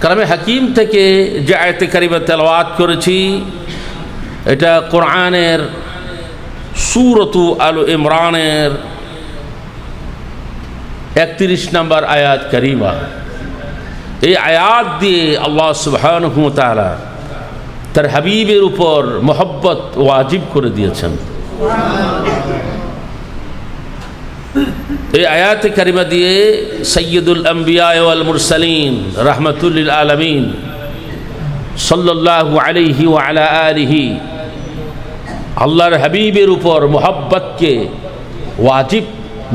কালামে হাকিম থেকে যে আয়াতে কারিমা তেলাওয়াত করেছি এটা কোরআনের সূরাতু আল ইমরানের 31 নম্বর আয়াত কারিমা। এই আয়াত দিয়ে আল্লাহ সুবহানাহু ওয়া তাআলা তার হাবিবের উপর মহব্বত ওয়াজিব করে দিয়েছেন। এই আয়াতে কারিমা দিয়ে সৈয়দুল আম্বিয়া ওয়াল মুরসালিন রাহমাতুল লিল আলামিন সাল্লাল্লাহু আলাইহি ওয়া আলা আলিহি আল্লাহর হাবিবের উপর মহব্বতকে ওয়াজিব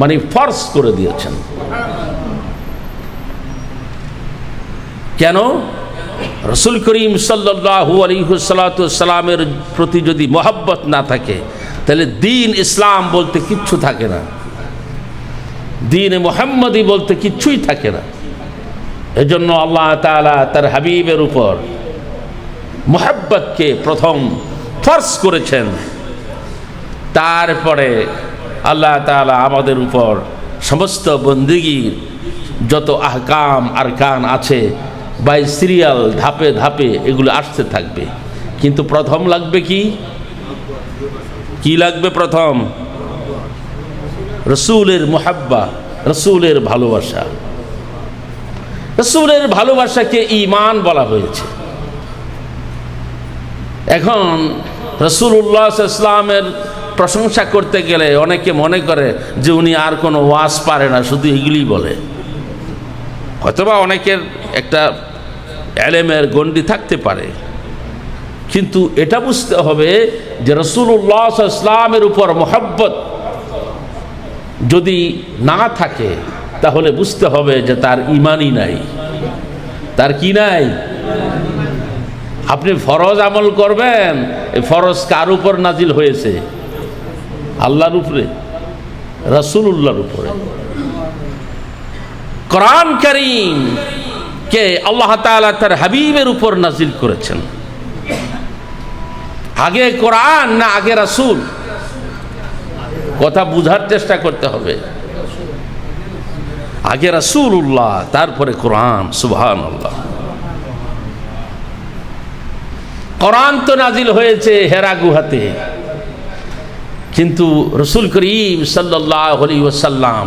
মানে ফরজ করে দিয়েছেন। কেন? রাসূল করিম সাল্লাল্লাহু আলাইহি ওয়াসাল্লামের প্রতি যদি মহব্বত না থাকে তাহলে দ্বীন ইসলাম বলতে কিচ্ছু থাকে না, দ্বীনে মুহাম্মদী বলতে কিচ্ছুই থাকে না। এজন্য আল্লাহ তাআলা তার হাবিবের উপর মুহাব্বতকে প্রথম ফরজ করেছেন, তারপরে আল্লাহ তাআলা আমাদের উপর সমস্ত বন্দেগীর যত আহকাম আরকান আছে বাই সিরিয়াল ধাপে ধাপে এগুলো আসতে থাকবে। কিন্তু প্রথম লাগবে কি লাগবে? প্রথম রসুলের মুহাব্বা, রসুলের ভালোবাসা। রসুলের ভালোবাসাকে ঈমান বলা হয়েছে। এখন রাসূলুল্লাহ সাল্লাল্লাহু আলাইহি ওয়াসাল্লামের প্রশংসা করতে গেলে অনেকে মনে করে যে উনি আর কোনো ওয়াজ পারে না, শুধু এগুলি বলে। হয়তোবা অনেকের একটা ইলমের গণ্ডি থাকতে পারে, কিন্তু এটা বুঝতে হবে যে রাসূলুল্লাহ সাল্লাল্লাহু আলাইহি ওয়াসাল্লামের উপর মহব্বত যদি না থাকে তাহলে বুঝতে হবে যে তার ঈমানই নাই। তার কি নাই? আপনি ফরজ আমল করবেন, এই ফরজ কার উপর নাজিল হয়েছে? আল্লাহর উপরে, রাসূলুল্লাহর উপরে। কোরআন কারীম কে আল্লাহ তাআলা তার হাবিবের উপর নাজিল করেছেন। আগে কোরআন না আগে রাসূল? কথা বুঝার চেষ্টা করতে হবে। আগে রাসূলুল্লাহ, তারপরে কোরআন। সুবহানাল্লাহ। কোরআন তো নাজিল হয়েছে হেরা গুহাতে, কিন্তু রাসূল করিম সাল্লাল্লাহু আলাইহি ওয়াসাল্লাম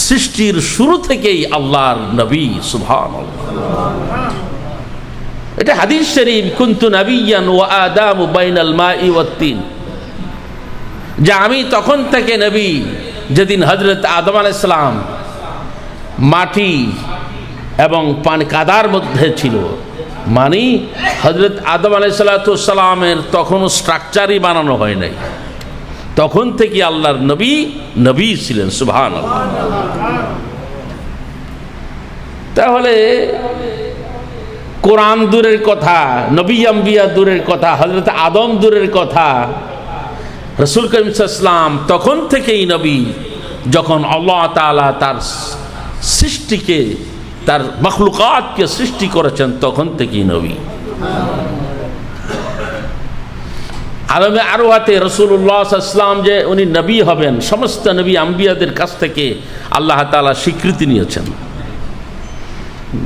সৃষ্টির শুরু থেকেই আল্লাহর নবী। সুবহানাল্লাহ। এটা হাদিস শরীফ, কুনতু নাবিয়্যান ওয়া আদামু বাইনাল মাই ওয়াত তিন, যে আমি তখন থেকে নবী যেদিন হযরত আদম আলাইহিস সালাম মাটি এবং পানি কাদার মধ্যে ছিল। মানে হযরত আদম আলাইহিস সালামের তখনও স্ট্রাকচারই বানানো হয় নাই, তখন থেকে আল্লাহর নবী নবী ছিলেন। সুবহানাল্লাহ। তাহলে কোরআন দূরের কথা, নবী আম্বিয়া দূরের কথা, হযরত আদম দূরের কথা, রাসূল করিম সাল্লাল্লাহু আলাইহি ওয়াসাল্লাম তখন থেকেই নবী। যখন আল্লাহ তাআলা তার সৃষ্টিকে, তার মখলুকাতকে সৃষ্টি করেছেন, তখন থেকেই নবী। আলমে আরওয়াতে রাসূলুল্লাহ সাল্লাল্লাহু আলাইহি ওয়াসাল্লাম যে উনি নবী হবেন, সমস্ত নবী আম্বিয়াদের কাছ থেকে আল্লাহ তাআলা স্বীকৃতি নিয়েছেন।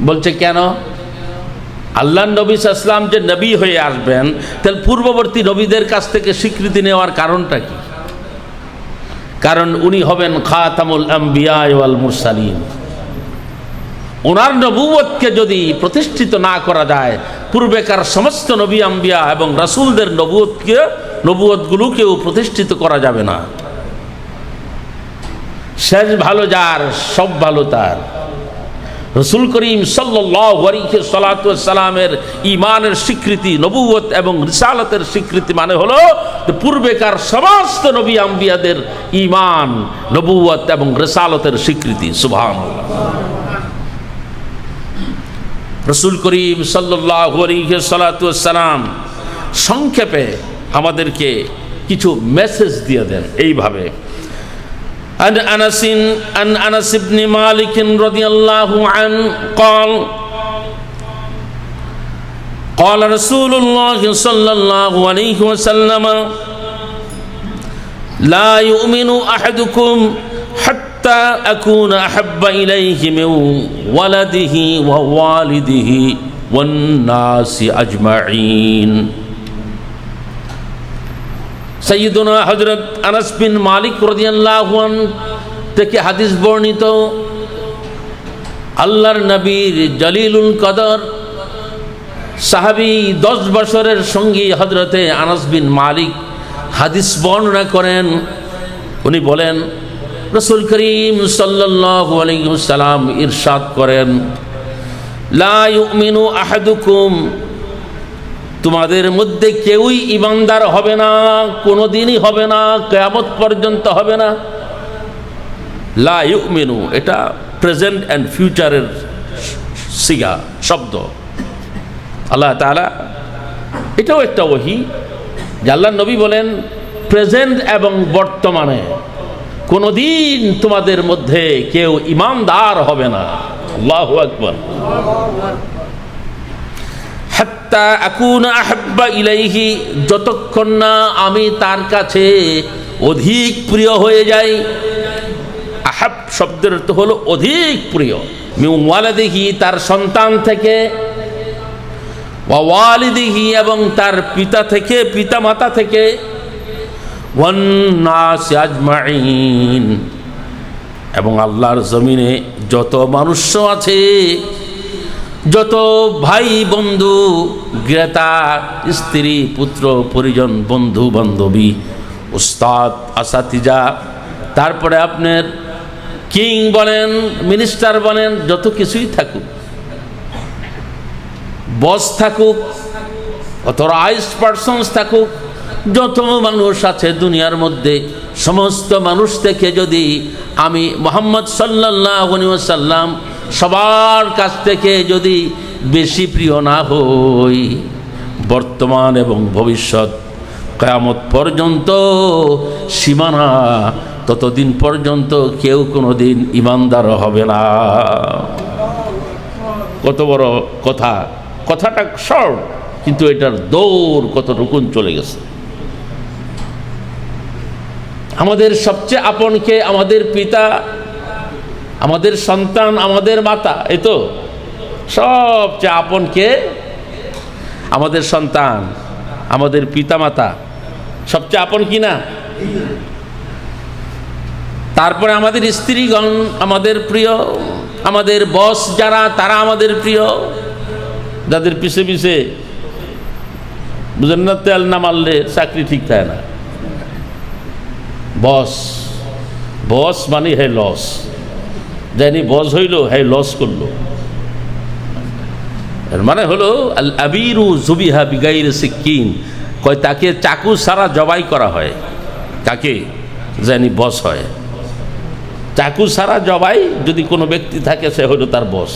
বলছে কেন? আল্লাহ নবী সাল্লাল্লাহু আলাইহি ওয়াসাল্লাম যে নবী হয়ে আসবেন, তাহলে পূর্ববর্তী নবীদের কাছ থেকে স্বীকৃতি নেওয়ার কারণটা কি? কারণ উনি হবেন খাতামুল আম্বিয়া ওয়াল মুরসালিন। ওনার নবুয়তকে যদি প্রতিষ্ঠিত না করা যায়, পূর্বেকার সমস্ত নবী আম্বিয়া এবং রাসূলদের নবুয়তগুলোকেও প্রতিষ্ঠিত করা যাবে না। শেষ ভালো যার, সব ভালো তার। রাসূল করিম সাল্লাল্লাহু আলাইহি ওয়াসাল্লামের ঈমানের স্বীকৃতি, নবুয়ত এবং রিসালাতের স্বীকৃতি মানে হলো পূর্বেকার সমস্ত নবী আম্বিয়াদের ঈমান, নবুয়ত এবং রিসালাতের স্বীকৃতি। সুবহানাল্লাহ। রাসূল করিম সাল্লাল্লাহু আলাইহি ওয়াসাল্লাম সংক্ষেপে আমাদেরকে কিছু মেসেজ দিয়ে দেন এইভাবে। عن أنس بن مالك رضي الله عنه قال رسول الله صلى الله عليه وسلم لا يؤمن أحدكم حتى হাত্তা আকুনা আহাব্বা ইলাইহি মিন ওয়ালাদিহি ওয়া ওয়ালিদিহি ওয়ান নাসি আজমাইন। সাইয়্যিদুনা হযরত আনাস বিন মালিক রাদিয়াল্লাহু আনহু থেকে হাদিস বর্ণিত, আল্লাহর নবীর জলিলুল কদর সাহাবী 10 বছরের সঙ্গী হযরতে আনাস বিন মালিক হাদিস বর্ণনা করেন। উনি বলেন, রাসূল করিম সাল্লাল্লাহু আলাইহি ওয়াসাল্লাম ইরশাদ করেন, লা ইউমিনু আহাদুকুম, তোমাদের মধ্যে কেউই ঈমানদার হবে না, কোনোদিনই হবে না, কিয়ামত পর্যন্ত হবে না। লা ইউমিনু এটা প্রেজেন্ট অ্যান্ড ফিউচারের সিগা শব্দ। আল্লাহ তাআলা এটাও একটা ওহী যে আল্লাহর নবী বলেন প্রেজেন্ট এবং বর্তমানে কোনোদিন তোমাদের মধ্যে কেউ ঈমানদার হবে না। আল্লাহু আকবার। হাত্তা আকুনা আহাব্বা ইলাইহি, যতক্ষণ না আমি তার কাছে অধিক প্রিয় হয়ে যাই। আহাব শব্দের অর্থ হলো অধিক প্রিয়। মিন ওয়ালাদিহি, তার সন্তান থেকে, ওয়া ওয়ালিদিহি এবং তার পিতা থেকে, পিতা মাতা থেকে, ওয়ান নাসি আজমাইন এবং আল্লাহর জমিনে যত মানুষ আছে, যত ভাই বন্ধু জ্ঞাতা স্ত্রী পুত্র পরিজন বন্ধু বান্ধবী উস্তাদ আসাতিজা, তারপরে আপনার কিং বলেন, মিনিস্টার বলেন, যত কিছুই থাকুক, বস থাকুক, অথরাইজড পারসনস থাকুক, যত মানুষ আছে দুনিয়ার মধ্যে, সমস্ত মানুষ থেকে যদি আমি মুহাম্মদ সাল্লাল্লাহু আলাইহি ওয়াসাল্লাম সবার কাছ থেকে যদি বেশি প্রিয় না হই, বর্তমান এবং ভবিষ্যৎ কিয়ামত পর্যন্ত সীমানা, ততদিন পর্যন্ত কেউ কোনো দিন ঈমানদার হবে না। কত বড় কথা! কথাটা শর্ট, কিন্তু এটার দৌড় কতটুকুন চলে গেছে। আমাদের সবচেয়ে আপনকে আমাদের পিতা, আমাদের সন্তান, আমাদের মাতা, এই তো সবচেয়ে আপনকে আমাদের সন্তান, আমাদের পিতা মাতা সবচেয়ে আপন কি না? তারপরে আমাদের স্ত্রীগণ আমাদের প্রিয়, আমাদের বস যারা তারা আমাদের প্রিয়, যাদের পিছে পিছে বুঝেন না, তেল না মারলে চাকরি ঠিক থাকে না। বস, বস মানে হে লস, জানি বস হইল হে লস করলো। এর মানে হলো আল আবিরু জুবিহা বিগাইরে সিকিন, কয় তাকে চাকু ছাড়া জবাই করা হয়। কাকে? জানি বস হয়। চাকু ছাড়া জবাই যদি কোনো ব্যক্তি থাকে সে হলো তার বস,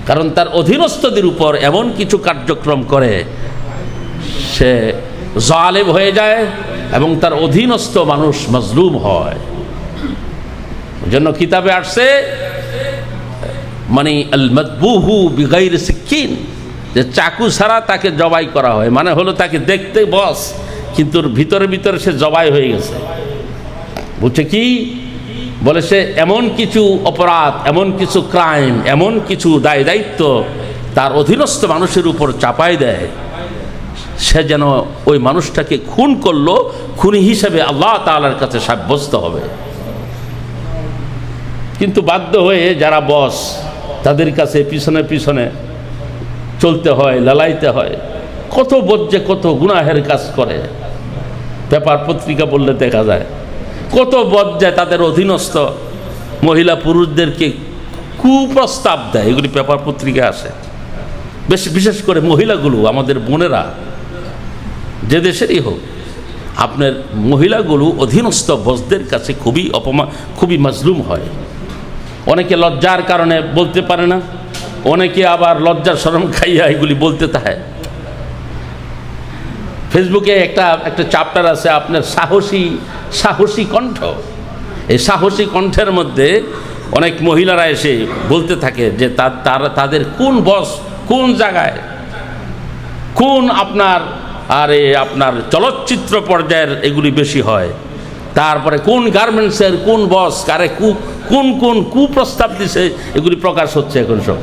কারণ তার অধীনস্থদের উপর এমন কিছু কার্যক্রম করে সে জালেম হয়ে যায় এবং তার অধীনস্থ মানুষ মজলুম হয়। জন্য কিতাবে আসছে মানে আল মাদবুহু বিগাইরি সিকিন, যে চাকু ছাড়া তাকে জবাই করা হয়, মানে হলো তাকে দেখতে বস কিন্তু ভিতরে ভিতরে সে জবাই হয়ে গেছে। বুঝছে কি বলে? সে এমন কিছু অপরাধ, এমন কিছু ক্রাইম, এমন কিছু দায় দায়িত্ব তার অধীনস্থ মানুষের উপর চাপাই দেয়, সে যেন ওই মানুষটাকে খুন করলো, খুনি হিসেবে আল্লাহ তাআলার কাছে সাব্যস্ত হবে। কিন্তু বাধ্য হয়ে যারা বস তাদের কাছে পিছনে পিছনে চলতে হয়, লালাইতে হয়, কত বজ্জে কত গুনাহের কাজ করে। পেপার পত্রিকা বললে দেখা যায় কত বজ্জায় তাদের অধীনস্থ মহিলা পুরুষদেরকে কুপ্রস্তাব দেয়, এগুলি পেপার পত্রিকা আসে। বিশেষ করে মহিলাগুলো, আমাদের বোনেরা যে দেশেরই হোক, আপনার মহিলাগুলো অধীনস্থ বসদের কাছে খুবই মাজলুম হয়। অনেকে লজ্জার কারণে বলতে পারে না, অনেকে আবার লজ্জার শরম খাইয়া এগুলি বলতে থাকে। ফেসবুকে একটা চ্যাপ্টার আছে আপনার সাহসী কণ্ঠ। এই সাহসী কণ্ঠের মধ্যে অনেক মহিলারা এসে বলতে থাকে যে তাদের কোন বস কোন জায়গায়, কোন আপনার চলচ্চিত্র পর্যায়ের এগুলি বেশি হয়, তারপরে কোন গার্মেন্টসের কোন বস কারে কোন কোন কুপ্রস্তাব দিছে এগুলি প্রকাশ হচ্ছে এখন সব।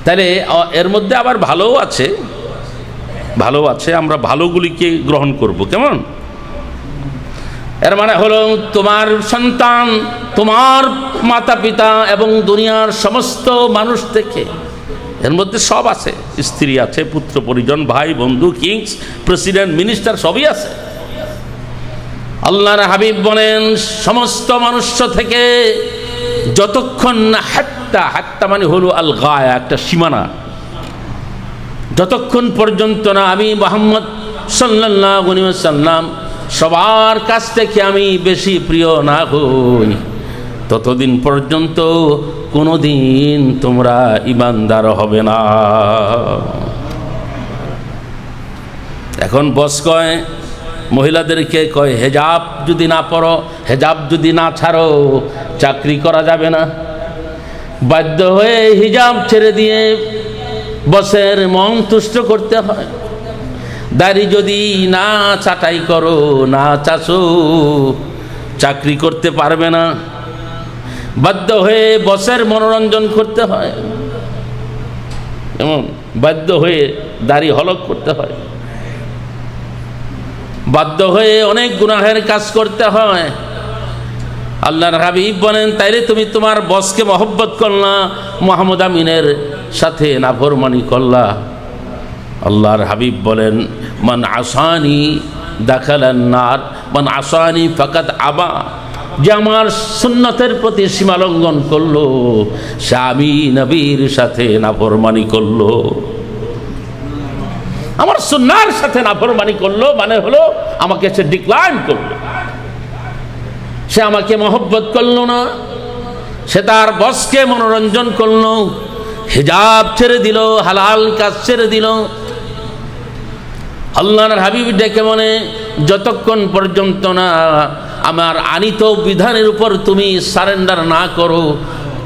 তাহলে এর মধ্যে আবার ভালোও আছে, আমরা ভালোগুলিকে গ্রহণ করব। কেমন? এর মানে হলো তোমার সন্তান, তোমার মাতা পিতা এবং দুনিয়ার সমস্ত মানুষ থেকে, এর মধ্যে সব আছে, স্ত্রী আছে, পুত্র পরিজন, ভাই বন্ধু, কিংস, প্রেসিডেন্ট, মিনিস্টার, সবই আছে। আল্লাহর হাবিব বলেন সমস্ত মানুষ থেকে যতক্ষণ না হাত্তা মানে হলো আল গায়া, একটা সীমানা, যতক্ষণ পর্যন্ত না আমি মুহাম্মদ সাল্লাল্লাহু আলাইহি ওয়াসাল্লাম সবার কাছ থেকে আমি বেশি প্রিয় না হই, ততদিন পর্যন্ত কোনোদিন তোমরা ঈমানদার হবে না। এখন বস কয়, মহিলাদেরকে কয় হেজাব যদি না পরো, হেজাব যদি না ছাড়ো চাকরি করা যাবে না। বাধ্য হয়ে হিজাব ছেড়ে দিয়ে বসের মন তুষ্ট করতে হয়। দাড়ি যদি না ছাঁটাই করো, না চাচো, চাকরি করতে পারবে না। বাধ্য হয়ে বসের মনোরঞ্জন করতে হয়, এমন বাধ্য হয়ে দাড়ি হলক করতে হয়, বাধ্য হয়ে অনেক গুনাহের কাজ করতে হয়। আল্লাহর হাবিব বলেন তাইলে তুমি তোমার বসকে মহব্বত করলা, মুহাম্মদ আমিনের সাথে নাফরমানি করলা। আল্লাহর হাবিব বলেন মান আসানি দাখালান নার, মান আসানি ফাকাদ আবা, যে আমার সুন্নতের প্রতি সীমালঙ্ঘন করলো সে আমি নবীর সাথে নাফরমানি করলো। আমার সুন্নাহর সাথে নাফরমানি করলো মানে হলো আমাকে সে ডিক্লাইন করলো, সে আমাকে মহব্বত করলো না, সে তার বসকে মনোরঞ্জন করলো, হিজাব ছেড়ে দিল, হালাল কাজ ছেড়ে দিল। আল্লাহর হাবিব ডেকে মনে যতক্ষণ পর্যন্ত না আমার আনিত বিধানের উপর তুমি সারেন্ডার না করো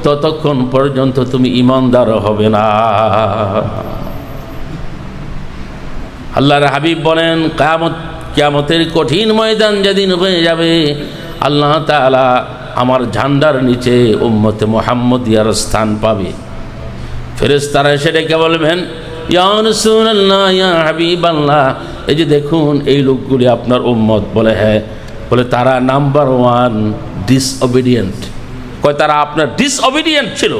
ততক্ষণ পর্যন্ত তুমি ঈমানদার হবে না। আল্লাহর হাবিব বলেন কিয়ামতের কঠিন ময়দান যেদিন হয়ে যাবে, আল্লাহ তাআলা আমার ঝান্ডার নিচে উম্মতে মুহাম্মদিয়ার স্থান পাবে। ফেরেশতারা এসে ডেকে বলবেন ইয়া রাসূলুল্লাহ, ইয়া হাবিবাল্লাহ, এই যে দেখুন এই লোকগুলি আপনার উম্মত। বলে হ্যাঁ। বলে তারা নাম্বার 1 ডিসঅবিডিয়েন্ট। কয় তারা আপনার ডিসঅবিডিয়েন্ট ছিল,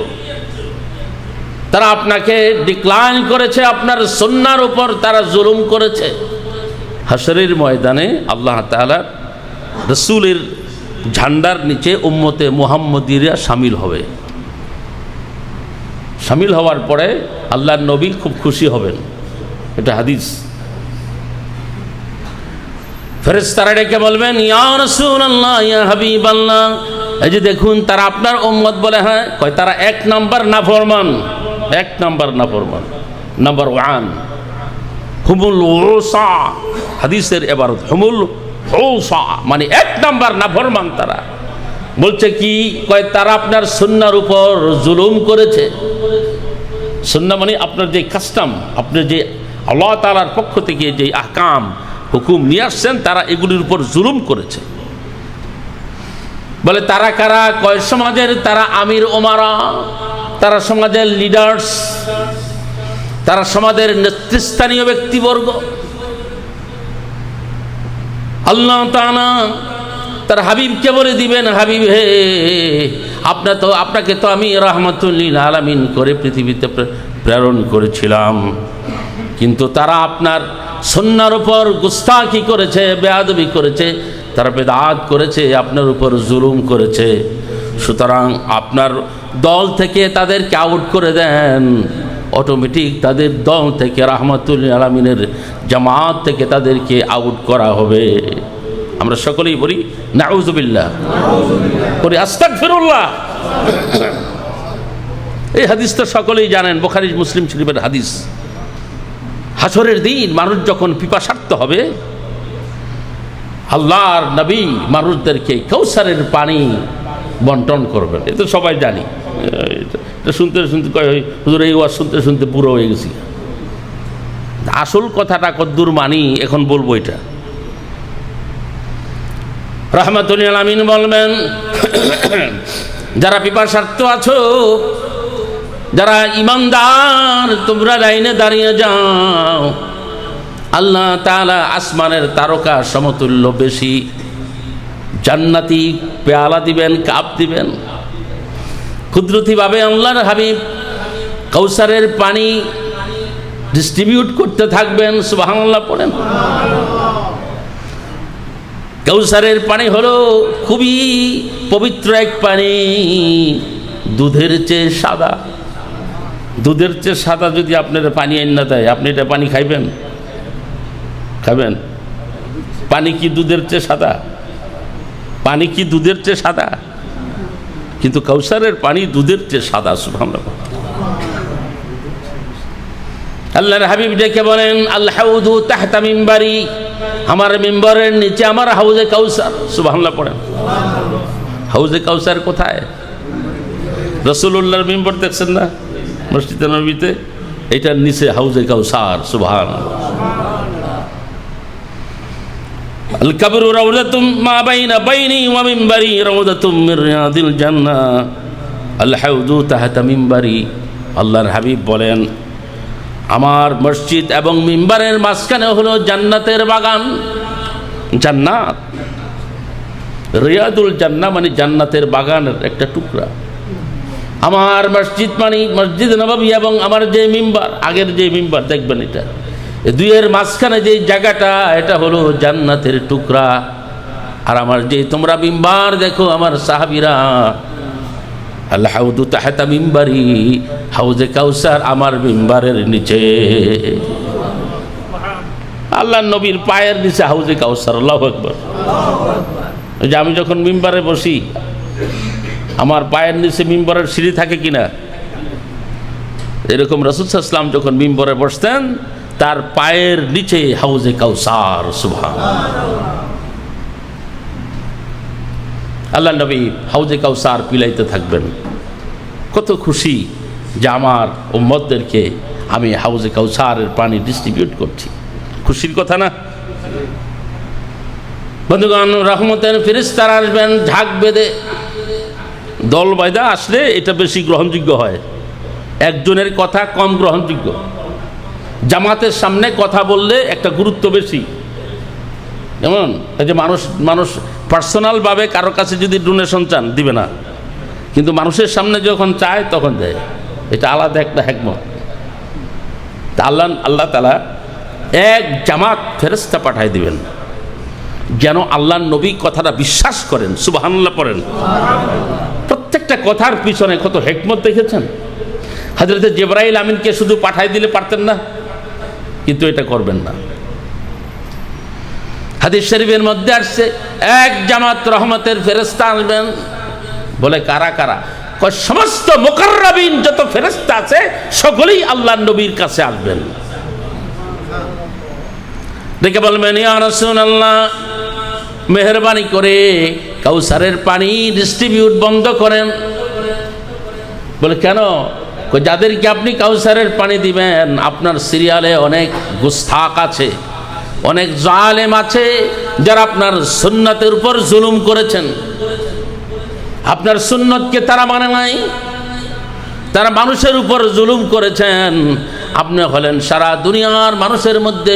তারা আপনাকে ডিক্লাইন করেছে, আপনার সুন্নাহর উপর তারা জুলুম করেছে। হাশরের ময়দানে আল্লাহ তাআলা রাসূলের ঝান্ডার নিচে উম্মতে মুহাম্মদীরা শামিল হবে। শামিল হওয়ার পরে আল্লাহর নবী খুব খুশি হবেন, এটা হাদিস। ফেরেশতারা ডেকে বলবেন ইয়া রাসূলুল্লাহ, ইয়া হাবিবাল্লাহ, এই যে দেখুন তারা আপনার উম্মত। বলে হ্যাঁ। কয় তারা 1 নাম্বার নাফরমান, 1 নাম্বার নাফরমান, নাম্বার 1 হুমুল উসা। হাদিসের ইবারত হুমুল উসা মানে 1 নাম্বার নাফরমান তারা। বলছে কি? কয় তারা আপনার সুন্নাহর উপর জুলুম করেছে। সুন্নাহ মানে আপনার যে কাস্টম, আপনি যে আল্লাহ তাআলার পক্ষ থেকে যে আহকাম হুকুম নিয়ে আসছেন তারা এগুলির উপর জুলুম করেছে। বলে তারা কারা? কয় সমাজের তারা আমির ওমারা, তারা সমাজের লিডার্স, তারা সমাজের নেতৃস্থানীয় ব্যক্তিবর্গ। আল্লাহ তাআলা তার হাবিবকে বলে দিবেন হাবিব হে, আপনাকে তো আমি রাহমাতুল লিল আলামিন করে পৃথিবীতে প্রেরণ করেছিলাম, কিন্তু তারা আপনার সুন্নাহর উপর গুস্তাখি করেছে, বেয়াদবি করেছে, তারা বেদাত করেছে, আপনার উপর জুলুম করেছে। সুতরাং আপনার দল থেকে তাদেরকে আউট করে দেন, অটোমেটিক তাদের দল থেকে রাহমাতুল লিল আলামিনের জামাত থেকে তাদেরকে আউট করা হবে। আমরা সকলেই বলি নাউযুবিল্লাহ, বলি আস্তাগফিরুল্লাহ। এই হাদিসটা সকলেই জানেন, বুখারী মুসলিম শরীফের হাদিস। হাসরের দিন মানুষ যখন পিপাসার্ত হবে, আল্লাহর নবী মানুষদেরকে কাউসারের পানি বন্টন করবেন। এটা সবাই জানি, এটা শুনতে শুনতে কয় হুজুর এই ওয়াজ শুনতে শুনতে পুরো হয়ে গেছি। আসল কথাটা কদ্দুর মানি এখন বলবো। এটা রাহমাতুল লিল আলামিন বলবেন, যারা পিপাসার্থ আছো, যারা ঈমানদার, তোমরা লাইনে দাঁড়িয়ে যাও। আল্লাহ তাআলা আসমানের তারকা সমতুল্য বেশি জান্নাতি পেয়ালা দিবেন, কাপ দিবেন। কুদরতিভাবে আল্লাহর হাবিব কাউসারের পানি ডিস্ট্রিবিউট করতে থাকবেন। সুবহানাল্লাহ পড়েন। কাউসারের পানি হলো খুবই পবিত্র এক পানি, দুধের চেয়ে সাদা। দুধের চেয়ে সাদা যদি আপনার পানি আইন না দেয়, আপনি এটা পানি খাইবেন? খাবেন? পানি কি দুধের চেয়ে সাদা? পানি কি দুধের চেয়ে সাদা? কিন্তু কাউসারের পানি দুধের চেয়ে সাদা। সুবহানাল্লাহ। আল্লাহর হাবিব ডেকে বলেন, আল হাউদু তাহতা মিম্বারি, আমার মিম্বরের নিচে আমার হাউজে কাউসার। সুবহানাল্লাহ পড়েন। হাউজে কাউসার কোথায়? রাসূলুল্লাহর মিম্বর দেখছেন না মসজিদে নববীতে? এটার নিচে হাউজে কাউসার। সুবহানাল্লাহ। আল কাবরু রাউদাতুম মা বাইনা বাইনি ওয়া মিম্বারি রাউদাতুম মির রিয়াদিল জান্নাহ, আল হাউদু তাহতা মিম্বারি। আল্লাহর হাবিব বলেন, আমার মসজিদ এবং মিম্বারের মাঝখানে হলো জান্নাতের বাগান। জান্নাত, রিয়াদুল জান্নাহ মানে জান্নাতের বাগানের একটা টুকরা। আমার মসজিদ মানে মসজিদ নববী এবং আমার যে মিম্বার, আগের যে মিম্বার দেখবেন, এটা এই দুইয়ের মাঝখানে যে জায়গাটা, এটা হলো জান্নাতের টুকরা। আর আমার যে তোমরা মিম্বার দেখো আমার সাহাবীরা, আল হাউদু তাহতা মিম্বারি, হাউজে কাউসার আমার মিম্বারের নিচে। আল্লাহর নবীর পায়ের নিচে হাউজে কাউসার। আল্লাহু আকবার। ওই যে আমি যখন মিম্বারে বসি, আমার পায়ের নিচে মিম্বরের সিঁড়ি থাকে কিনা, এরকম রাসূল সাল্লাল্লাহু আলাইহি ওয়াসাল্লাম যখন মিম্বরে বসতেন, তার পায়ের নিচে হাউজে কাউসার। সুবহানাল্লাহ। আল্লাহ নবী হাউজে কাউসার পিলাইতে থাকবেন। কত খুশি যে আমার উম্মতদেরকে আমি হাউজে কাউসারের পানি ডিস্ট্রিবিউট করছি। খুশির কথা না বন্ধুগণ? রহমতের ফেরেশতারা আসবেন ঝাঁক বেঁধে, দল বাইদা আসলে এটা বেশি গ্রহণযোগ্য হয়, একজনের কথা কম গ্রহণযোগ্য। জামাতের সামনে কথা বললে একটা গুরুত্ব বেশি। যেমন এই যে মানুষ পার্সোনালভাবে কারোর কাছে যদি ডোনেশন চান, দিবে না, কিন্তু মানুষের সামনে যখন চায় তখন দেয়। এটা আলাদা একটা হিকমত। তা আল্লাহ তাআলা এক জামাত ফেরেশতা পাঠায় দিবেন, যেন আল্লাহর নবী কথাটা বিশ্বাস করেন। সুবহানাল্লাহ পড়েন। প্রত্যেকটা কথার পিছনে কত হিকমত দেখেছেন। হযরত জিবরাইল আমিনকে শুধু পাঠায় দিলে পারতেন না, কিন্তু এটা করবেন না। হাদিস শরীফের মধ্যে আসছে, এক জামাত রহমতের ফেরেশতা আসবেন। বলে কারা কারা? সমস্ত মুকাররাবিন যত ফেরেশতা আছে সকলেই আল্লাহর নবীর কাছে আসবেন। দেখে বলবেন, ইয়া রাসূলুল্লাহ, মেহেরবানি করে কাউসারের পানি ডিস্ট্রিবিউট বন্ধ করেন। বলে কেন? যাদেরকে আপনি কাউসারের পানি দিবেন, আপনার সিরিয়ালে অনেক গুস্তাখ আছে, অনেক জালেম আছে, যারা আপনার সুন্নতের উপর জুলুম করেছেন। আপনার সুন্নতকে তারা মানে নাই, তারা মানুষের উপর জুলুম করেছেন। আপনি হলেন সারা দুনিয়ার মানুষের মধ্যে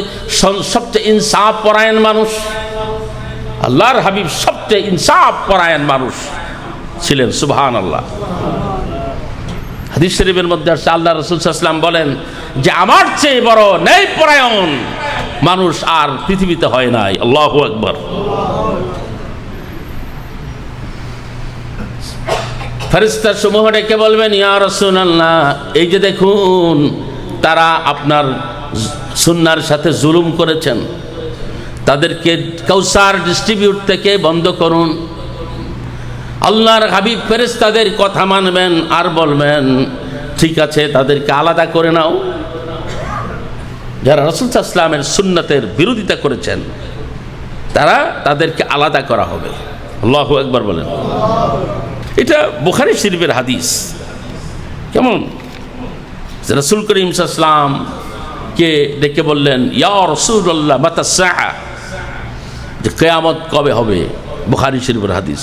সবচেয়ে ইনসাফ পরায়ণ মানুষ। আল্লাহর হাবিব সবচেয়ে ইনসাফ পরায়ণ মানুষ ছিলেন। সুবহানাল্লাহ। হাদিস শরীফের মধ্যে আসছে, আল্লাহ রাসূল সাল্লাল্লাহু আলাইহি ওয়াসাল্লাম বলেন যে আমার চেয়ে বড় ন্যায়পরায়ণ মানুষ আর পৃথিবীতে হয় নাই। আল্লাহু আকবার। ফেরেশতা সমূহ ডেকে বলবেন, ইয়া রাসূলুল্লাহ, এই যে দেখুন, তারা আপনার সুন্নাহর সাথে জুলুম করেছেন, তাদেরকে কাউসার ডিস্ট্রিবিউট থেকে বন্ধ করুন। আল্লাহর হাবিব ফেরেশতাদের কথা মানবেন আর বলবেন, ঠিক আছে, তাদেরকে আলাদা করে নাও। যারা রাসূল সাল্লাল্লাহু আলাইহি ওয়াসাল্লামের সুন্নতের বিরোধিতা করেছেন, তাদেরকে আলাদা করা হবে। আল্লাহু আকবার বলেন। এটা বুখারী শরীফের হাদিস। কেমন? রাসূল করিম সাল্লাল্লাহু আলাইহি ওয়াসাল্লাম কে ডেকে বললেন, ইয়া রাসূলুল্লাহ, মাতা সাআ, যে কিয়ামত কবে হবে? বুখারী শরীফের হাদিস।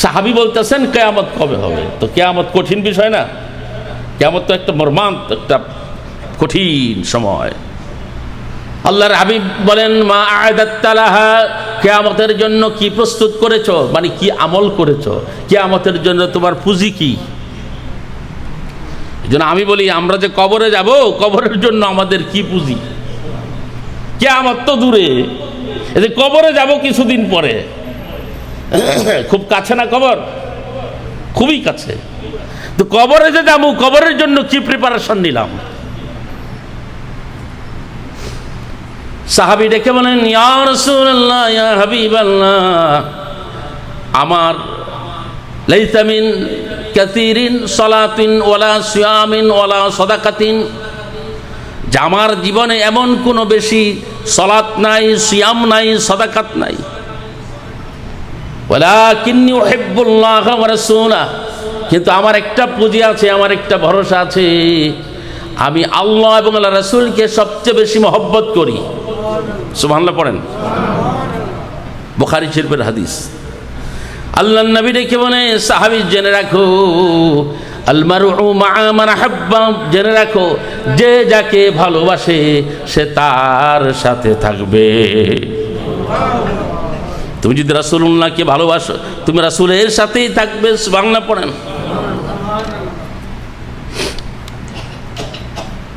সাহাবী বলতেছেন কিয়ামত কবে হবে? তো কিয়ামত কঠিন বিষয় না? কিয়ামত তো একটা মর্মান্তিক, একটা কঠিন সময়। আল্লাহর হাবিব বলেন, মা আ'দাত্তা লাহা, কিয়ামতের জন্য কি প্রস্তুত করেছো, মানে কি আমল করেছো, কিয়ামতের জন্য তোমার পুঁজি কি? এজন্য আমি বলি, আমরা যে কবরে যাব, কবরের জন্য আমাদের কি পুঁজি? কিয়ামত তো দূরে, এই যে কবরে যাব কিছুদিন পরে, খুব কাছে না কবর? খুবই কাছে। তো কবরে যে যাবো, কবরের জন্য কি প্রিপারেশন নিলাম? সাহাবী ডেকে বলেন, ইয়া রাসূলুল্লাহ, ইয়া হাবিবাল্লাহ, আমার লাইসা মিন কাসীরিন সালাতিন ওয়ালা সিয়ামিন ওয়ালা সাদাকাতিন, যে আমার জীবনে এমন কোনো বেশি সালাত নাই, সিয়াম নাই, সাদাকাত নাই, ওয়ালাকিন্নী উহিব্বুল্লাহ ওয়া রাসূলাহ, কিন্তু আমার একটা পুঁজি আছে, আমার একটা ভরসা আছে, আমি আল্লাহ এবং আল্লাহ রাসূলকে সবচেয়ে বেশি মহব্বত করি। সুবহানাল্লাহ পড়েন। বুখারী শরীফের হাদিস। আল্লাহর নবী ডেকে বলে, সাহাবী জেনে রাখো, আল মারউ মা'a মান আহাব্বা, জেনে রাখো, যে যাকে ভালোবাসে সে তার সাথে থাকবে। তুমি যদি রাসূলুল্লাহকে ভালোবাসো, তুমি রাসূলের সাথেই থাকবে। সুবহানাল্লাহ পড়েন।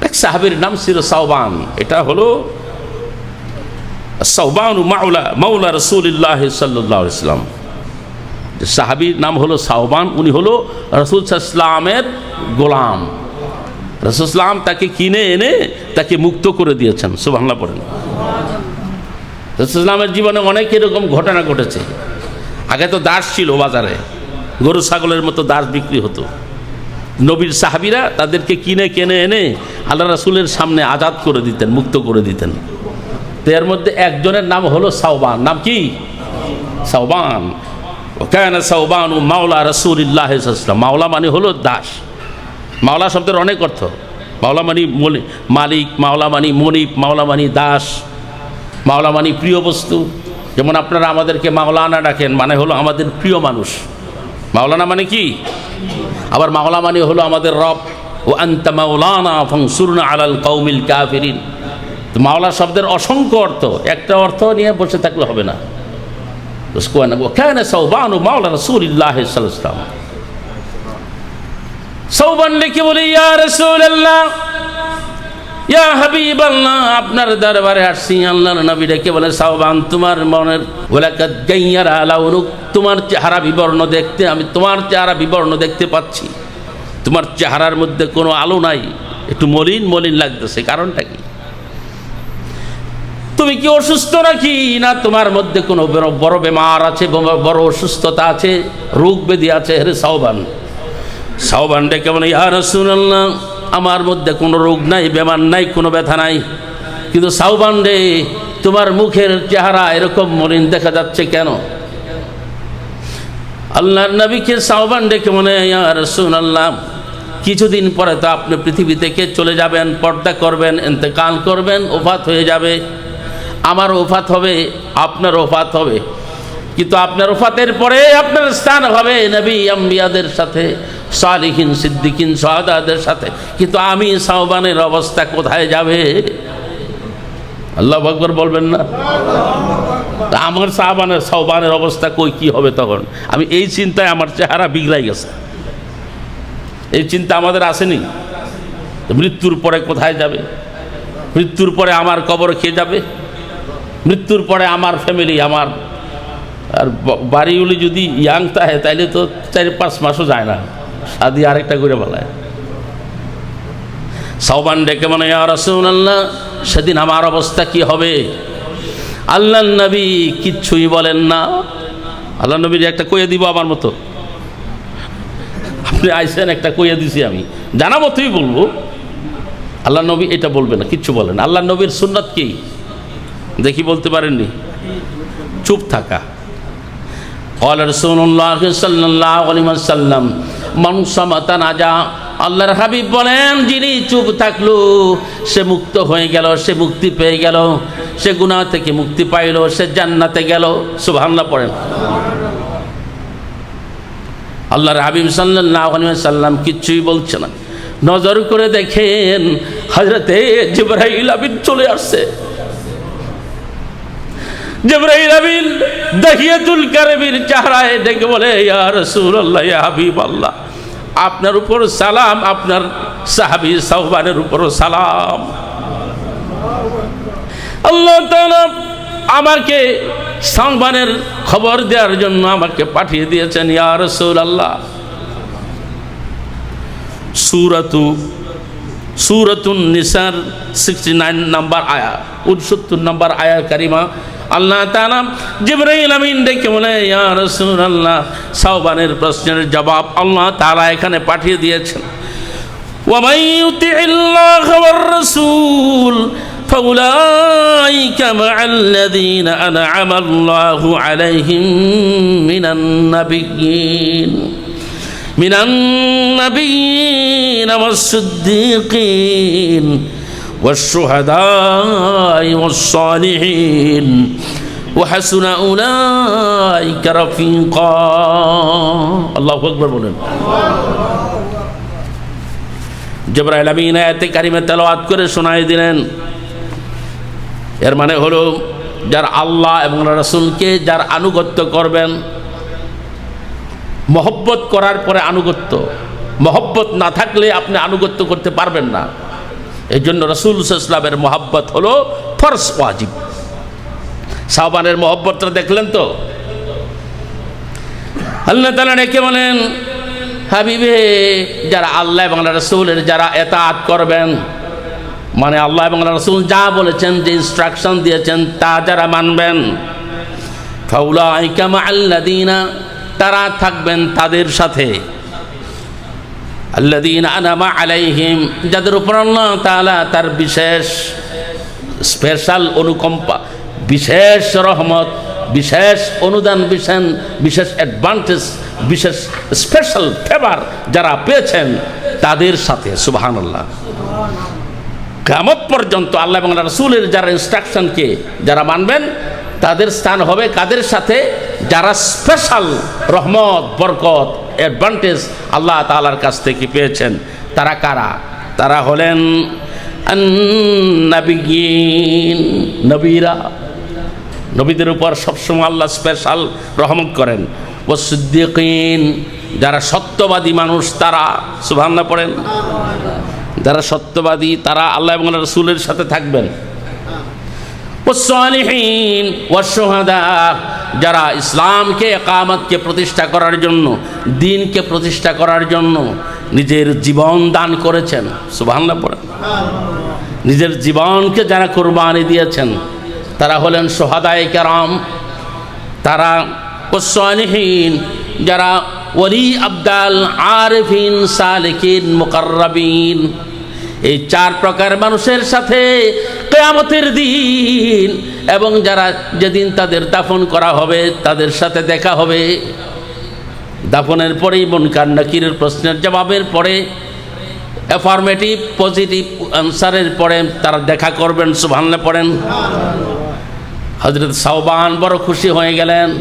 এক সাহাবীর নাম ছিল সাওবান। এটা হলো সাওবান মাওলা রাসূলুল্লাহ সাল্লাল্লাহু আলাইহি ওয়াসাল্লাম। সাহাবীর নাম হলো সাওবান, উনি হলো রাসূল সাল্লাল্লাহু আলাইহি ওয়াসাল্লামের গোলাম। রাসূল সাল্লাল্লাহু আলাইহি ওয়াসাল্লাম তাকে কিনে এনে তাকে মুক্ত করে দিয়েছেন। সুবহানাল্লাহ পড়েন। রাসূল সাল্লাল্লাহু আলাইহি ওয়াসাল্লামের জীবনে অনেক এরকম ঘটনা ঘটেছে। আগে তো দাস ছিল বাজারে, গরু ছাগলের মতো দাস বিক্রি হতো। নবীর সাহাবীরা তাদেরকে কিনে এনে আল্লাহ রাসূলের সামনে আজাদ করে দিতেন, মুক্ত করে দিতেন। তো এর মধ্যে একজনের নাম হলো সাওবান। নাম কি? সাওবান। কানা সাওবানু মাওলা রাসূলিল্লাহ সাল্লাল্লাহু আলাইহি ওয়াসাল্লাম। মাওলা মানে হলো দাস। মাওলা শব্দের অনেক অর্থ। মাওলা মানে মালিক, মাওলা মানে মনিব, মাওলা মানে দাস, মাওলা মানে প্রিয় বস্তু। যেমন আপনারা আমাদেরকে মাওলানা ডাকেন, মানে হলো আমাদের প্রিয় মানুষ। মাওলানা মানে কি? আবার মাওলা মানে হলো আমাদের রব। ও আনতা মাওলানা ফানসুরনা আলাল কওমিল কাফিরিন। তো মাওলা শব্দের অসংখ্য অর্থ, একটা অর্থ নিয়ে বসে থাকলে হবে না। কানা সাওবানু মাওলা রাসূলিল্লাহ সাল্লাল্লাহু আলাইহি ওয়াসাল্লাম। সাওবান লিখে বলে, ইয়া রাসূলুল্লাহ, ইয়া হাবিবাল্লাহ, আপনার দরবারে আসছি। আল্লাহর নবী ডেকে বলে, সাওবান, তোমার মনের ওয়ালাকাদ গায়্যারা লাউনুক, তোমার চেহারা বিবর্ণ দেখতে, আমি তোমার চেহারা বিবর্ণ দেখতে পাচ্ছি। তোমার চেহারার মধ্যে কোনো আলো নাই, একটু মলিন মলিন লাগতেছে। কারণটা কি? তুমি কি অসুস্থ নাকি? না তোমার মধ্যে কোনো বড় বেমার আছে, বড় অসুস্থতা আছে, রোগ ব্যাধি আছে? হে সাওবান। সাওবান ডেকে বলে, ইয়া রাসূলুল্লাহ, আমার মধ্যে কোনো রোগ নাই, বেমার নাই, কোনো ব্যথা নাই, কিন্তু সাওবান রে, তোমার মুখের চেহারা এরকম মলিন দেখা যাচ্ছে কেন? আল্লাহর নবীকে সাওবান ডেকে বলে, ইয়া রাসূলুল্লাহ, কিছুদিন পরে তো আপনি পৃথিবী থেকে চলে যাবেন, পর্দা করবেন, ইন্তেকাল করবেন, ওফাত হয়ে যাবে। আমার ওফাত হবে, আপনার ওফাত হবে, কিন্তু আপনার ওফাতের পরে আপনার স্থান হবে নবী আম্বিয়াদের সাথে, সালিহিন, সিদ্দিকিন, শাহাদাদের সাথে। কিন্তু আমি সাওবানের অবস্থা কোথায় যাবে? আল্লাহু আকবার বলবেন না? আমার সাওবানের অবস্থা কই, কি হবে তখন? আমি এই চিন্তায় আমার চেহারা বিগড়াই গেছে। এই চিন্তা আমাদের আসেনি? মৃত্যুর পরে কোথায় যাবে? মৃত্যুর পরে আমার কবর খেয়ে যাবে? মৃত্যুর পরে আমার ফ্যামিলি, আমার আর বাড়িগুলি যদি ইয়াং থাকে তাইলে তো 4-5 মাসও যায় না, শাদি আরেকটা করে বলায়। সাওবান ডেকে মনে, ইয়া রাসূলুল্লাহ, সেদিন আমার অবস্থা কি হবে? আল্লাহর নবী কিচ্ছুই বলেন না। আল্লাহর নবীর একটা কইয়ে দিব আমার মতো, আপনি আইসেন, একটা কইয়ে দিছি আমি, জানা মতোই বলবো। আল্লাহর নবী এটা বলবে না, কিচ্ছু বলেন। আল্লাহর নবীর সুন্নাত কি দেখি, বলতে পারেননি? চুপ থাকা। ক্বালা রাসূলুল্লাহ সাল্লাল্লাহু আলাইহি ওয়াসাল্লাম মান সামাতা নাজা। আল্লাহর হাবিব বলেন, যিনি চুপ থাকলো সে মুক্ত হয়ে গেল, সে মুক্তি পেয়ে গেল। সে গুনাহ থেকে মুক্তি পাইল, সে জান্নাতে গেল। সুবহানাল্লাহ পড়েন। আল্লাহর হাবিব সাল্লাল্লাহু আলাইহি ওয়াসাল্লাম কিচ্ছুই বলছে না। নজর করে দেখেন হযরতে জিবরাইল আমিন চলে আসছে। জিবরাইল আমিন দাহিয়াতুল কারীমের চেহারায় ডেকে বলে, ইয়া রাসূলুল্লাহ, ইয়া হাবিবাল্লাহ, আপনার উপর সালাম, আপনার সাহাবী সাওবানের উপর সালাম। আল্লাহ তাআলা আমাকে সাওবানের খবর দেওয়ার জন্য আমাকে পাঠিয়ে দিয়েছেন। ইয়া রাসূলুল্লাহ। সূরাতুন নিসার 69 নম্বর আয়া, 69 নম্বর আয়া কারিমা আল্লাহ তাআলা জিবরাইল আমিন ডেকে বলে, ইয়া রাসূলুল্লাহ, সাওবানের প্রশ্নের জবাব আল্লাহ তাআলা এখানে পাঠিয়ে দিয়েছেন। ওয়া মান ইউতিইল্লাহ ওয়ার রাসূল ফাউলাইকা মা'আল্লাযীনা আন'আমা আল্লাহু আলাইহিম মিনান নাবিয়্যিন ওয়াস-সিদ্দীকিন ওয়াশ-শুহাদা'i ওয়াস-সালিহিন ওয়া হাসুনা উলাইকা রাফীকা। আল্লাহু আকবার বলেন। জিবরাইল আমিন আয়াতে কারিমা তেলাওয়াত করে শোনায় দিলেন। এর মানে হলো যার আল্লাহ এবং রাসূলকে যার আনুগত্য করবেন, মহব্বত করার পরে আনুগত্য, মহব্বত না থাকলে আপনি আনুগত্য করতে পারবেন না। এই জন্য রাসূল সাল্লাল্লাহু আলাইহি ওয়াসাল্লামের মহব্বত হলো ফরজ, ওয়াজিব। সাওবানের মহব্বতটা দেখলেন তো। আল্লাহ তাআলা ডেকে বলেন, হাবিবে, যারা আল্লাহ এবং রাসূলের যারা ইতাআত করবেন, মানে আল্লাহ এবং রাসূল যা বলেছেন, যে ইনস্ট্রাকশন দিয়েছেন তা যারা মানবেন, ফাউলাইকা মা'আল্লাযীনা, তারা থাকবেন তাদের সাথে, আল্লাযীনা আন'আমা আলাইহিম, যাদের উপর আল্লাহ তাআলা তার বিশেষ স্পেশাল অনুকম্পা, বিশেষ রহমত, বিশেষ অনুদান, বিশেষ অ্যাডভান্টেজ, বিশেষ স্পেশাল ফেভার যারা পেয়েছেন তাদের সাথে। সুবহানাল্লাহ। কিয়ামত পর্যন্ত আল্লাহ এবং রাসূলের যারা ইনস্ট্রাকশনকে যারা মানবেন তাদের স্থান হবে কাদের সাথে? যারা স্পেশাল রহমত, বরকত, অ্যাডভান্টেজ আল্লাহ তাআলার কাছ থেকে পেয়েছেন। তারা কারা? তারা হলেন আন-নাবিয়্যিন, নবীরা। নবীদের উপর সবসময় আল্লাহ স্পেশাল রহমত করেন। ওয়াস-সিদ্দীকিন, যারা সত্যবাদী মানুষ তারা। সুবহানাল্লাহ পড়েন। যারা সত্যবাদী তারা আল্লাহ এবং রাসূলের সাথে থাকবেন। ওয়াস-সালিহিন ওয়াশ-শুহাদা, যারা ইসলামকে, ইকামতকে প্রতিষ্ঠা করার জন্য, দ্বীনকে প্রতিষ্ঠা করার জন্য নিজের জীবন দান করেছেন। সুবহানাল্লাহ পড়েন। নিজের জীবনকে যারা কুরবানি দিয়েছেন তারা হলেন শুহাদায়ে কেরাম। তারা ওয়াস-সালিহিন, যারা ওলি আবদাল, আরিফিন, সালিকিন, মুকাররাবিন, এই চার প্রকার মানুষের সাথে কিয়ামতের দিন এবং যারা যেদিন তাদের দাফন করা হবে তাদের সাথে দেখা হবে। দাফনের পরেই মুনকার নাকিরের প্রশ্নের জবাবের পরে, অ্যাফার্মেটিভ পজিটিভ আনসারের পরে তারা দেখা করবেন। সুবহানাল্লাহ পড়েন। হযরত সাওবান বড় খুশি হয়ে গেলেন।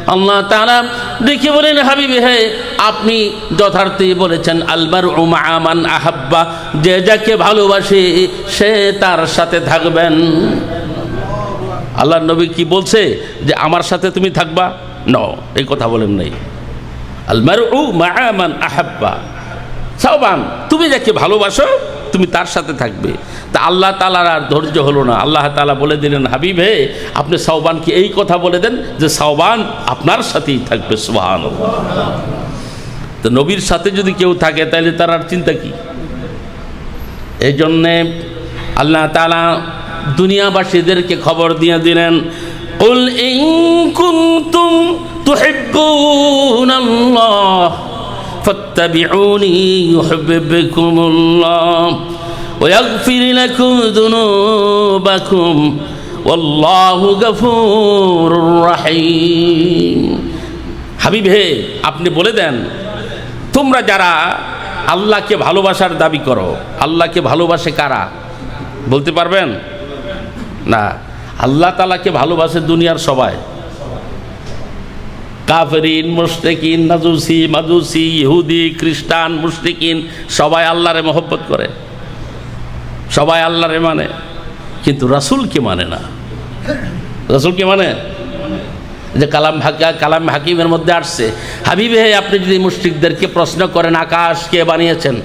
আল্লাহ তাআলা দেখে বলেন, হাবিবে হে, আপনি যথার্থই বলেছেন, আল মারউ মা'a মান আহাব্বা, যে যাকে ভালোবাসে সে তার সাথে থাকবেন। আল্লাহর নবী কি বলছে যে আমার সাথে তুমি থাকবা? ন, এই কথা বলেন নাই। আল মারউ মা'a মান আহাব্বা, সাওবান তুমি যাকে ভালোবাসো তুমি তার সাথে থাকবে। তা আল্লাহ তাআলার আর ধৈর্য হলো না। আল্লাহ তাআলা বলে দিলেন, হাবিব হে, আপনি সাওবানকে এই কথা বলে দেন যে সাওবান আপনার সাথেই থাকবে। সুবহানাল্লাহ। তো নবীর সাথে যদি কেউ থাকে তাহলে তার আর চিন্তা কি? এই জন্যে আল্লাহ তাআলা দুনিয়াবাসীদেরকে খবর দিয়ে দিলেন, কুল ইন কুনতুম তুহিব্বুনাল্লাহ ফাত্তাবিউনি ইউহিব্বুকুমুল্লাহ ওয়া ইয়াগফির লাকুম যুনুবাকুম ওয়াল্লাহু গফুরুর রহিম। হাবিব হে, আপনি বলে দেন, তোমরা যারা আল্লাহকে ভালোবাসার দাবি করো, আল্লাহকে ভালোবাসে কারা? বলতে পারবেন না? আল্লাহ তাআলাকে ভালোবাসে দুনিয়ার সবাই, কাফেরিন, মুশরিকিন, মাজুসি, ইহুদি, খ্রিস্টান, মুশরিকিন সবাই আল্লাহরে মহব্বত করে, সবাই আল্লাহরে মানে, কিন্তু রাসূলকে মানে না। রাসূলকে মানে যে কালাম হাকিমের মধ্যে আসছে, হাবিবে আপনি যদি মুশরিকদেরকে প্রশ্ন করেন আকাশ কে বানিয়েছেন,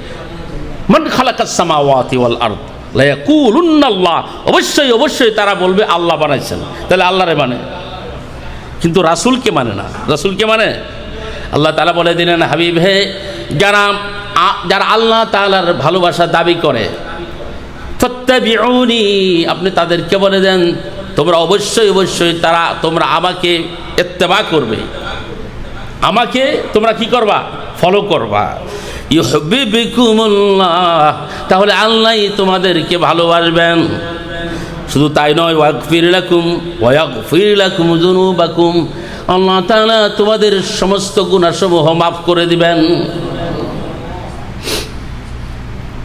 মান খালাকাস সামাওয়াতি ওয়াল আরদ লা ইয়াকুলুন্না আল্লাহ, অবশ্যই তারা বলবে আল্লাহ বানাইছেন, তাহলে আল্লাহরে মানে, কিন্তু রাসূলকে মানে না। রাসূলকে মানে আল্লাহ তাআলা বলে দিলেন, হাবিব হে, যারা আল্লাহ তাআলার ভালোবাসা দাবি করে, ফাত্তাবিউনি, আপনি তাদেরকে বলে দেন তোমরা অবশ্যই তোমরা আমাকে ইত্তেবা করবে, আমাকে তোমরা কি করবা, ফলো করবা। ইউহিব্বুকুমুল্লাহ, তাহলে আল্লাহই তোমাদেরকে ভালোবাসবেন। শুধু তাই নয়, ওয়াগফির লাকুম যুনুবাকুম, আল্লাহ তাআলা তোমাদের সমস্ত গুনাহসমূহ মাফ করে দিবেন।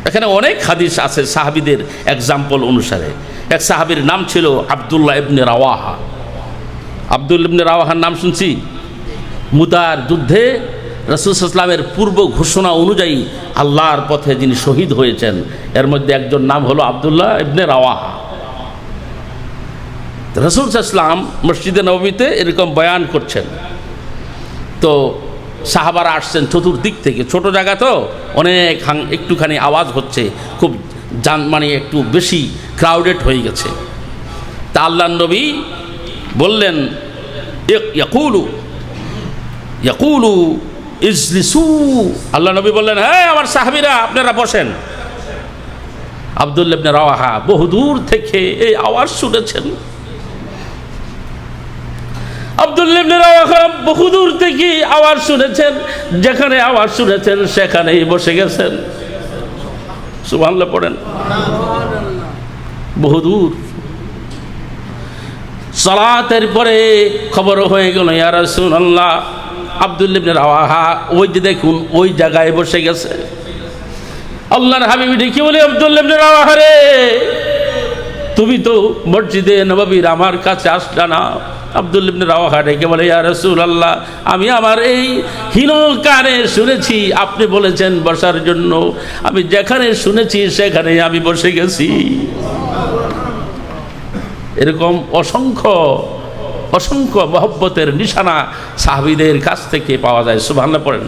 এখানে অনেক হাদিস আছে সাহাবীদের এক্সাম্পল অনুসারে। এক সাহাবীর নাম ছিল আব্দুল্লাহ ইবনে রাওয়াহা। আব্দুল্লাহ ইবনে রাওয়াহার নাম শুনছি। মুতার যুদ্ধে রাসূল সাল্লাল্লাহু আলাইহি ওয়াসাল্লামের পূর্ব ঘোষণা অনুযায়ী আল্লাহর পথে যিনি শহীদ হয়েছেন, এর মধ্যে একজন নাম হলো আব্দুল্লাহ ইবনে রাওয়াহা। রাসূল সাল্লাল্লাহু আলাইহি ওয়াসাল্লাম মসজিদে নববীতে এরকম বয়ান করছেন, তো সাহাবারা আসছেন চতুর্দিক থেকে, ছোট জায়গা তো অনেক একটুখানি আওয়াজ হচ্ছে, খুব মানে একটু বেশি ক্রাউডেড হয়ে গেছে। তা আল্লাহর নবী বললেন, ইয়াকুলু ইজলিসু, আল্লাহ নবী বললেন, হ্যাঁ আমার সাহাবীরা আপনারা বসেন। আব্দুল্লাহ ইবনে রাওয়াহা বহুদূর থেকে এই আওয়াজ শুনেছেন। আব্দুল্লাহ ইবনে রাওয়াহা বহুদূর থেকে আওয়াজ শুনেছেন, যেখানে আওয়াজ শুনেছেন সেখানেই বসে গেছেন। সুবহানাল্লাহ পড়েন। বহুদূর সালাতের পরে খবর হয়ে গেল, ইয়া রাসূলুল্লাহ, আব্দুল্লাহ ইবনে রাওয়াহা ওই যে দেখুন ওই জায়গায় বসে গেছে। আল্লাহর হাবিব ডেকে বলে, আব্দুল্লাহ ইবনে রাওয়াহা রে, তুমি তো মসজিদে নববীর আমার কাছে আসলা না। আব্দুল্লাহ ইবনে রাওয়াহা ডেকে বলে, ইয়া রাসূলুল্লাহ, আমি আমার এই হীন কানে শুনেছি আপনি বলেছেন বসার জন্য, আমি যেখানে শুনেছি সেখানে আমি বসে গেছি। এরকম অসংখ্য মহব্বতের নিশানা সাহাবীদের কাছ থেকে পাওয়া যায়। সুবহানাল্লাহ পড়েন।